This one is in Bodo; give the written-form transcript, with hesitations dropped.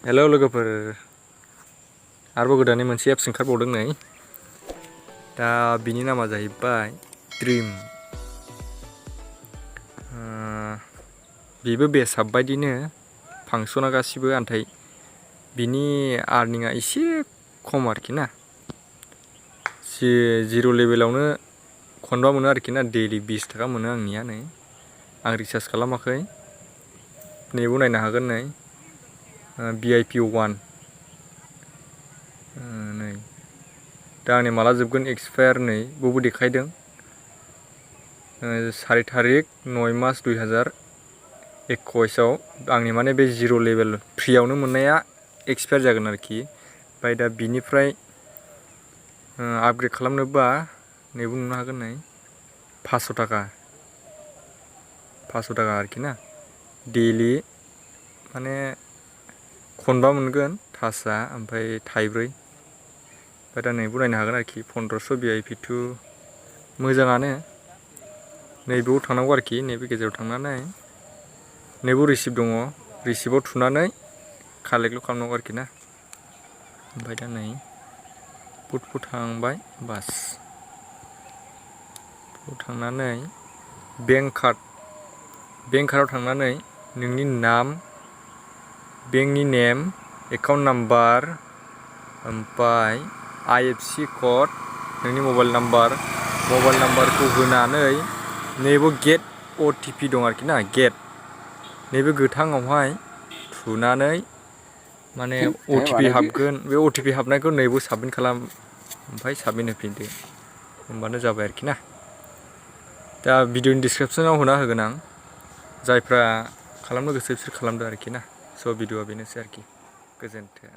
हेलौ लोगोफोर, आरोबाव गोदानै मोनसे एप्स ओंखारबावदों नै। दा बिनि नामा जाहैबाय ड्रिम। बेबो बेसाब बायदिनो फांसना गासिबो, नाथाय बिनि आर्निंआ एसे खम आरोखि ना। जिर' लेभेलावनो खनबा मोनो आरोखि ना, डेलि 20 थाखा मोनो आंनिया नै। आं रिसार्ज खालामाखै, नैबाव नायनो हागोन नै। VIP 1 नै दा आंनि माला जोबगोन एक्सपायार नै बावबो देखायदों। 4 तारिख 9 मास 2021 आंनि माने बे जिर' लेभेल फ्रियावनो मोननाया एक्सपायार जागोन आरोखि। ओमफ्राय दा बिनिफ्राय आपग्रेड खालामनोबा नैबाव नुनो हागोन नै 500 थाखा आरोखि ना। डेलि माने खनबा मोनगोन टासआ, ओमफ्राय थाइब्रै। ओमफ्राय दा नैबाव नायनो हागोन आरोखि 1500 VIP 2 मोजाङानो। नैबेयाव थांनांगौ आरोखि, नैबे गेजेराव थांनानै नैबाव रिसिप्ट दङ, रिसिप्टआव थुनानै कालेक्टल' खालामनांगौ आरोखि ना। ओमफ्राय दा नै बुटफोर थांबाय बास। बेयाव थांनानै बेंक कार्डआव थांनानै नोंनि नाम, बेंकनि नेम, एकाउन्ट नाम्बार, ओमफ्राय IFSC कड, नोंनि मबाइल नाम्बारखौ होनानै नैबाव गेट OTP दं आरोखि ना, गेट नैबे गोथाङावहाय थुनानै माने OTP हाबगोन। बे OTP हाबनायखौ नैबाव साबमिट खालाम, ओमफ्राय साबमिट होफिनदो, होमबानो जाबाय आरोखि ना। दा भिडिअनि डिसक्रिपसनाव होना होगोन आं, जायफ्रा खालामनो गोसो बिसोर खालामदो आरोखि ना। स' भिडिअआ बेनोसै आरोखि, गोजोन्थों।